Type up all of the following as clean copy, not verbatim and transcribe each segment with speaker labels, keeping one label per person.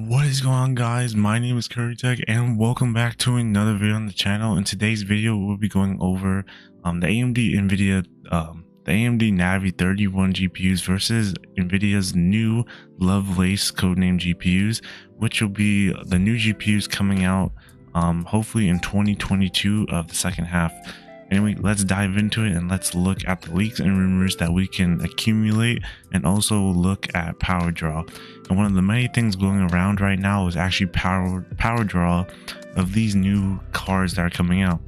Speaker 1: What is going on, guys? My name is CurryTech and welcome back to another video on the channel. In today's video we'll be going over the AMD Navi 31 GPUs versus NVIDIA's new Lovelace codename GPUs, which will be the new GPUs coming out hopefully in 2022 of the second half. Anyway, let's dive into it and let's look at the leaks and rumors that we can accumulate, and also look at power draw. And one of the many things going around right now is actually power draw of these new cards that are coming out.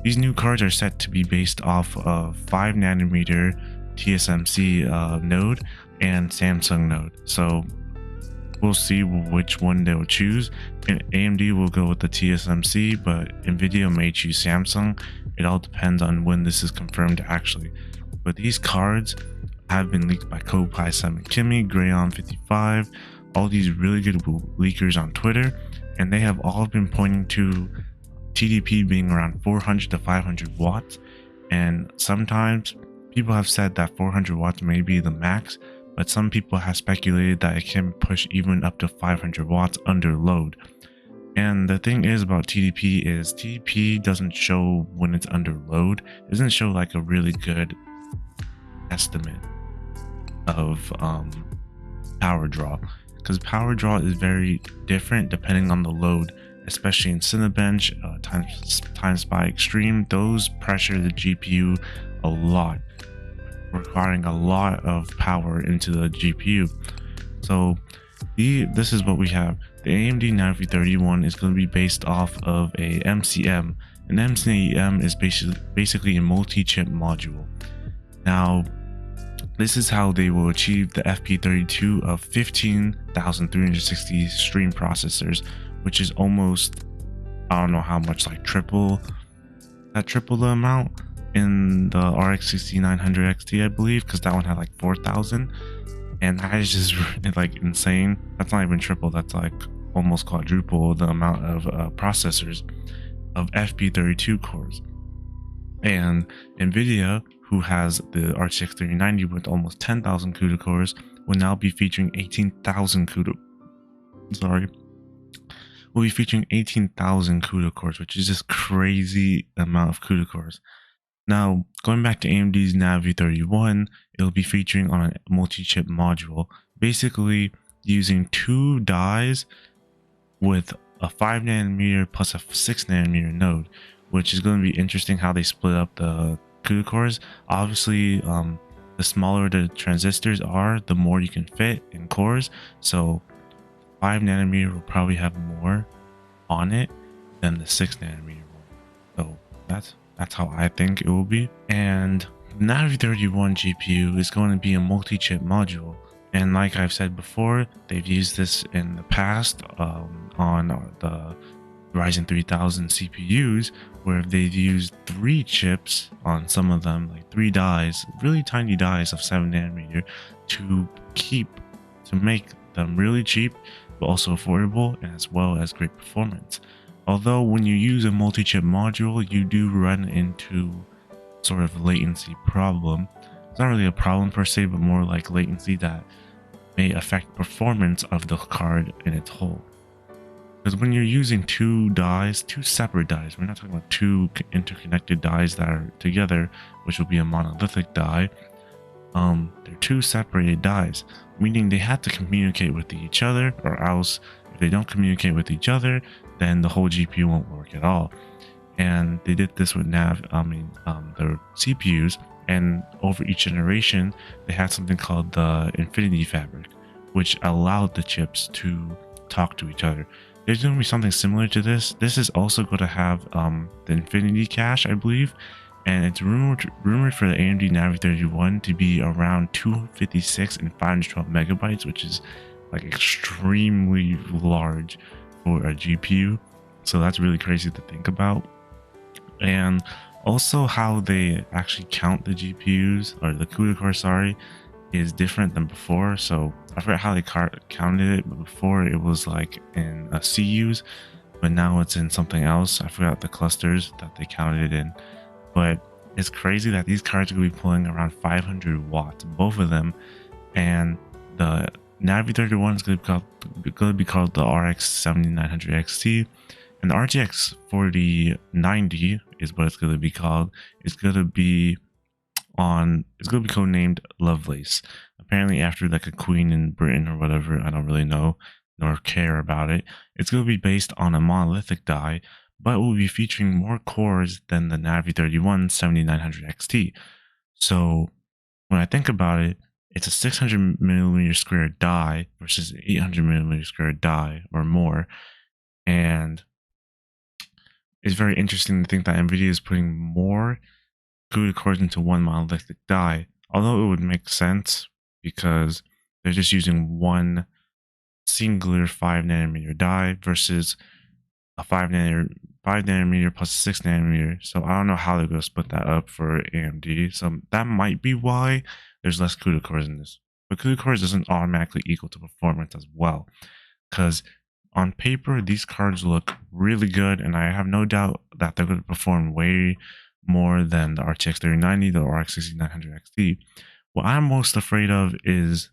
Speaker 1: These new cards are set to be based off of 5nm TSMC node and Samsung node. So we'll see which one they'll choose. And AMD will go with the TSMC, but NVIDIA may choose Samsung. It all depends on when this is confirmed actually. But these cards have been leaked by CodePy7 Kimmy, Grayon55, all these really good leakers on Twitter, and they have all been pointing to TDP being around 400 to 500 watts. And sometimes people have said that 400 watts may be the max, but some people have speculated that it can push even up to 500 watts under load. And the thing is about TDP is TDP doesn't show when it's under load. It doesn't show like a really good estimate of power draw, because power draw is very different depending on the load, especially in Cinebench, Time Spy Extreme. Those pressure the GPU a lot, requiring a lot of power into the GPU. So this is what we have. The AMD Navi 31 is going to be based off of a MCM. An MCM is basically a multi-chip module. Now, this is how they will achieve the FP32 of 15,360 stream processors, which is almost, I don't know how much, like triple the amount in the RX 6900 XT, I believe, because that one had like 4,000. And that is just like insane. That's not even triple, that's like almost quadruple the amount of processors of FP32 cores. And NVIDIA, who has the RTX 3090 with almost 10,000 CUDA cores, will now be featuring 18,000 CUDA. Will be featuring 18,000 CUDA cores, which is just crazy amount of CUDA cores. Now, going back to AMD's Navi 31, it'll be featuring on a multi-chip module, basically using two dies with a 5nm plus a 6nm node, which is going to be interesting how they split up the CUDA cores. Obviously, the smaller the transistors are, the more you can fit in cores. So 5nm will probably have more on it than the 6nm one. So that's how I think it will be. And Navi 31 GPU is going to be a multi-chip module, and like I've said before, they've used this in the past on the Ryzen 3000 CPUs, where they've used 3 chips on some of them, like 3 dies, really tiny dies of 7nm, to make them really cheap but also affordable, and as well as great performance. Although when you use a multi-chip module, you do run into sort of latency problem. It's not really a problem per se, but more like latency that may affect performance of the card in its whole. Because when you're using two separate dies, we're not talking about 2 interconnected dies that are together, which will be a monolithic die. They're 2 separated dies, meaning they have to communicate with each other, or else if they don't communicate with each other, then the whole GPU won't work at all. And they did this with their CPUs, and over each generation they had something called the Infinity Fabric, which allowed the chips to talk to each other. There's going to be something similar to this. This is also going to have the Infinity Cache, I believe, and it's rumored for the AMD Navi 31 to be around 256 and 512 megabytes, which is like extremely large for a GPU. So that's really crazy to think about. And also how they actually count the GPUs, or the CUDA core, sorry, is different than before. So I forgot how they counted it, but before it was like in CUs, but now it's in something else. I forgot the clusters that they counted it in. But it's crazy that these cards are going to be pulling around 500 watts, both of them, and the Navi 31 is going to be called the RX 7900 XT, and the RTX 4090 is what it's going to be called. It's going to be codenamed Lovelace. Apparently, after like a queen in Britain or whatever, I don't really know nor care about it. It's going to be based on a monolithic die, but will be featuring more cores than the Navi 31 7900 XT. So when I think about it, it's a 600 millimeter square die versus 800 millimeter square die or more. And it's very interesting to think that NVIDIA is putting more CUDA cores into one monolithic die, although it would make sense because they're just using one singular 5 nanometer die versus a 5 nanometer plus 6 nanometer. So I don't know how they're going to split that up for AMD. So that might be why there's less CUDA cores in this. But CUDA cores doesn't automatically equal to performance as well, because on paper these cards look really good, and I have no doubt that they're going to perform way more than the RTX 3090, the RX 6900 XT. What I'm most afraid of is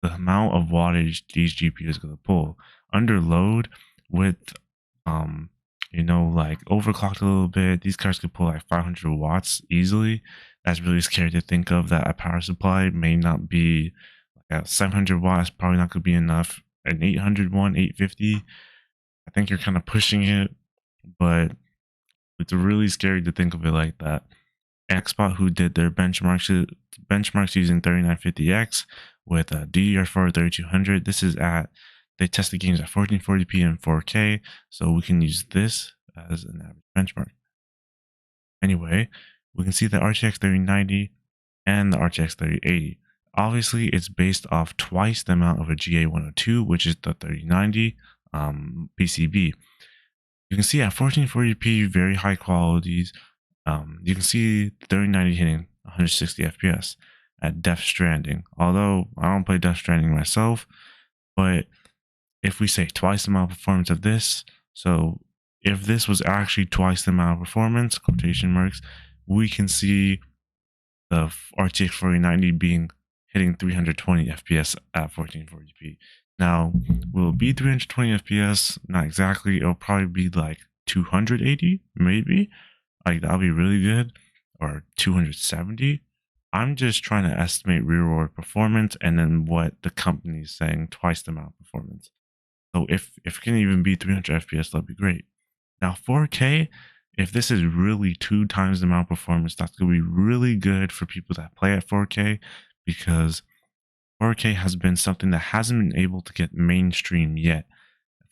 Speaker 1: the amount of wattage these GPUs are going to pull under load with like overclocked a little bit. These cards could pull like 500 watts easily. That's really scary to think of, that a power supply may not be like a 700 watts, probably not going to be enough. An 800 one, 850, I think you're kind of pushing it, but it's really scary to think of it like that. XBot, who did their benchmarks using 3950X with a DDR4 3200. This is they test the games at 1440p and 4K, so we can use this as an average benchmark. Anyway, we can see the RTX 3090 and the RTX 3080. Obviously, it's based off twice the amount of a GA102, which is the 3090 PCB. You can see at 1440p, very high qualities. You can see the 3090 hitting 160 FPS at Death Stranding. Although I don't play Death Stranding myself, but if we say twice the amount of performance of this, so if this was actually twice the amount of performance, quotation marks, we can see the RTX 4090 hitting 320 FPS at 1440p. Now, will it be 320 FPS? Not exactly. It'll probably be like 280, maybe. Like, that'll be really good. Or 270. I'm just trying to estimate real world performance and then what the company's saying, twice the amount of performance. So if it can even be 300 FPS, that'd be great. Now 4K, if this is really 2 times the amount of performance, that's going to be really good for people that play at 4K, because 4K has been something that hasn't been able to get mainstream yet.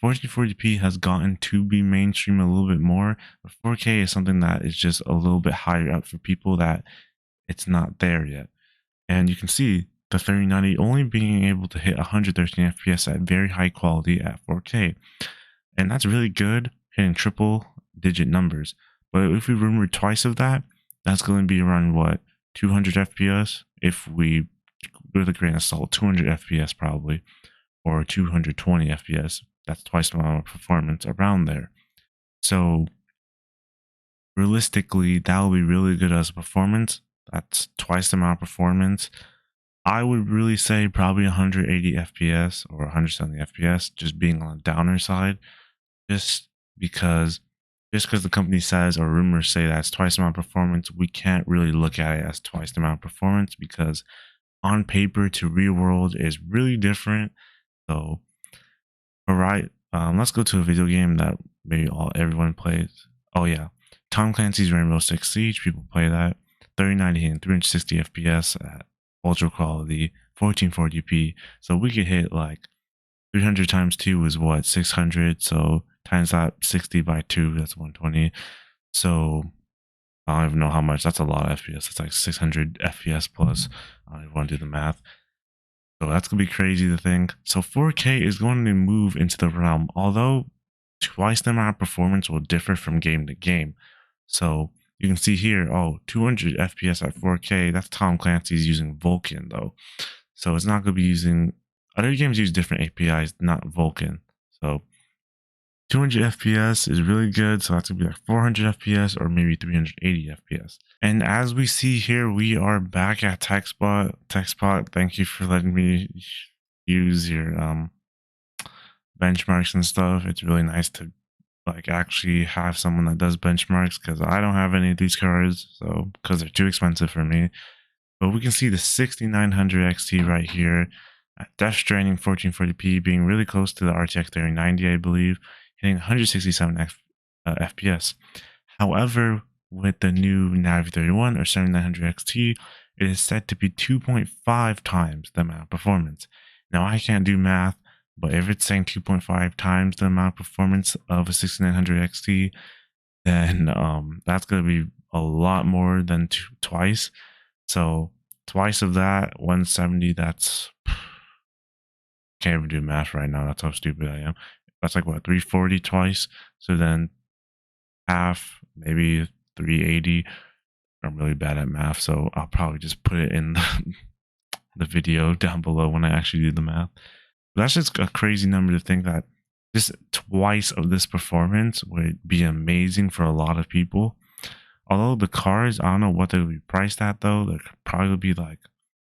Speaker 1: 1440p has gotten to be mainstream a little bit more, but 4K is something that is just a little bit higher up for people that it's not there yet. And you can see the 3090 only being able to hit 113 FPS at very high quality at 4K. And that's really good, hitting triple digit numbers. But if we remember twice of that, that's going to be around what, 200 FPS? If we, with a grain of salt, 200 FPS probably, or 220 FPS. That's twice the amount of performance around there. So realistically, that will be really good as a performance. That's twice the amount of performance. I would really say probably 180 FPS or 170 FPS, just being on the downer side, just because the company says, or rumors say, that's twice the amount of performance. We can't really look at it as twice the amount of performance, because on paper to real world is really different. So, all right, let's go to a video game that maybe everyone plays. Oh yeah, Tom Clancy's Rainbow Six Siege. People play that. 3090 and 360 FPS at ultra quality, 1440p. So we could hit like 300 times 2 is what, 600. So times that 60 by 2, that's 120. So I don't even know how much. That's a lot of FPS. It's like 600 FPS plus. I don't even want to do the math. So that's going to be crazy to think. So 4K is going to move into the realm, although twice the amount of performance will differ from game to game. So you can see here, 200 FPS at 4K. That's Tom Clancy's using Vulkan though. So it's not going to be using, other games use different APIs, not Vulkan. So 200 FPS is really good. So that's going to be like 400 FPS or maybe 380 FPS. And as we see here, we are back at TechSpot. TechSpot, thank you for letting me use your benchmarks and stuff, it's really nice to like actually have someone that does benchmarks, because I don't have any of these cards, so because they're too expensive for me. But we can see the 6900 XT right here at Death Stranding 1440p being really close to the RTX 3090, I believe, hitting 167 FPS. However, with the new Navi 31 or 7900 XT, it is said to be 2.5 times the amount of performance. Now, I can't do math, but if it's saying 2.5 times the amount of performance of a 6900 XT, then that's going to be a lot more than twice. So twice of that, 170, that's can't even do math right now. That's how stupid I am. That's like what, 340 twice. So then half, maybe 380. I'm really bad at math, so I'll probably just put it in the video down below when I actually do the math. But that's just a crazy number to think that just twice of this performance would be amazing for a lot of people. Although the cars, I don't know what they would be priced at though. They'd probably be like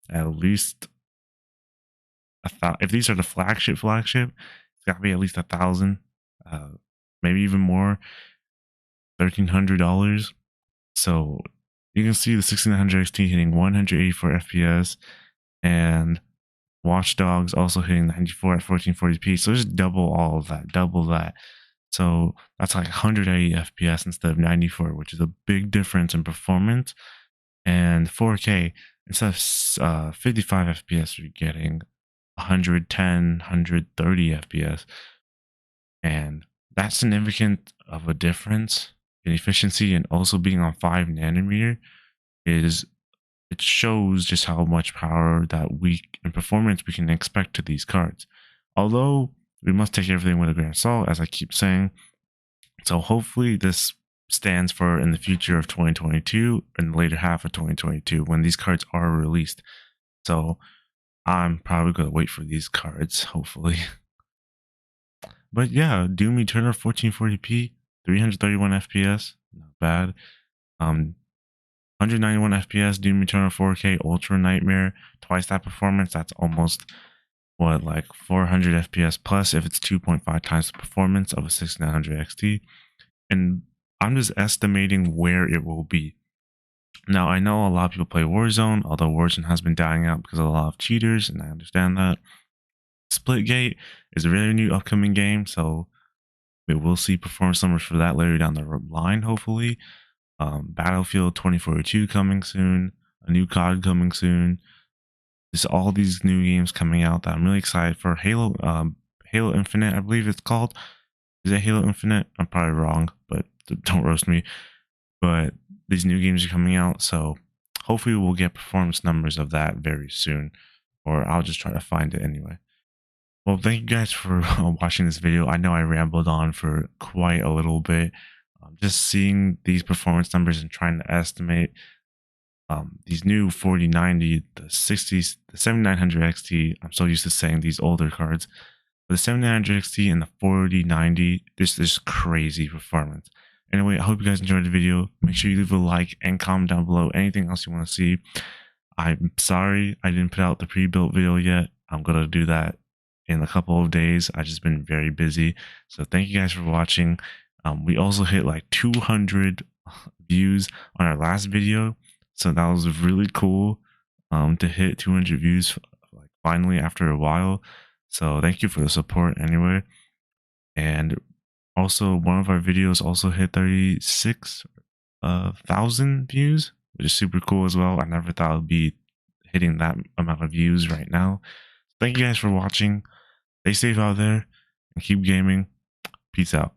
Speaker 1: at least if these are the flagship, it's got to be at least 1,000, maybe even more, $1,300. So you can see the 1600 XT hitting 184 FPS, and Watch Dogs also hitting 94 at 1440p. So just double all of that, double that. So that's like 180 FPS instead of 94, which is a big difference in performance. And 4K, instead of 55 FPS, you're getting 110, 130 FPS. And that's significant of a difference in efficiency, and also being on 5 nanometer is, it shows just how much power that we and performance we can expect to these cards. Although we must take everything with a grain of salt, as I keep saying. So hopefully this stands for in the future of 2022 and the later half of 2022 when these cards are released. So I'm probably going to wait for these cards, hopefully. But yeah, Doom Eternal 1440p, 331 FPS, not bad. 191 FPS, Doom Eternal 4K Ultra Nightmare, twice that performance. That's almost what, like 400 FPS plus if it's 2.5 times the performance of a 6900 XT. And I'm just estimating where it will be. Now, I know a lot of people play Warzone, although Warzone has been dying out because of a lot of cheaters, and I understand that. Splitgate is a really new upcoming game, so we will see performance numbers for that later down the line, hopefully. Battlefield 2042 coming soon, a new COD coming soon. Just all these new games coming out that I'm really excited for. Halo Infinite, I believe it's called. Is it Halo Infinite? I'm probably wrong, but don't roast me. But these new games are coming out, so hopefully we'll get performance numbers of that very soon, or I'll just try to find it anyway. Well, thank you guys for watching this video. I know I rambled on for quite a little bit. Just seeing these performance numbers and trying to estimate these new 4090, the 60s, the 7900 XT. I'm so used to saying these older cards. But the 7900 XT and the 4090, this crazy performance. Anyway, I hope you guys enjoyed the video. Make sure you leave a like and comment down below anything else you want to see. I'm sorry I didn't put out the pre-built video yet. I'm going to do that in a couple of days. I've just been very busy. So thank you guys for watching. We also hit like 200 views on our last video. So that was really cool to hit 200 views like finally after a while. So thank you for the support anyway. And also one of our videos also hit 36,000 views, which is super cool as well. I never thought I would be hitting that amount of views right now. Thank you guys for watching. Stay safe out there and keep gaming. Peace out.